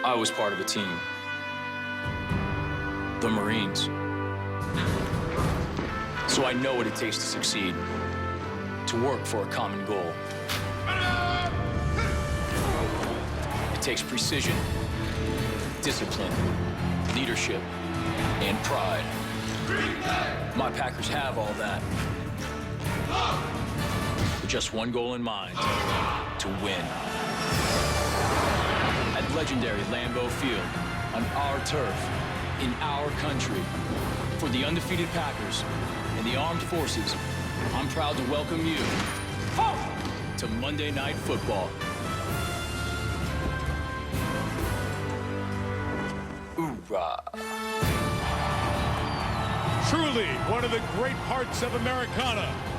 I was part of a team. The Marines. So I know what it takes to succeed, to work for a common goal. It takes precision, discipline, leadership, and pride. My Packers have all that. With just one goal in mind, to win. At legendary Lambeau Field, on our turf, in our country, for the undefeated Packers and the armed forces, I'm proud to welcome you to Monday Night Football. Hoorah. Truly one of the great parts of Americana.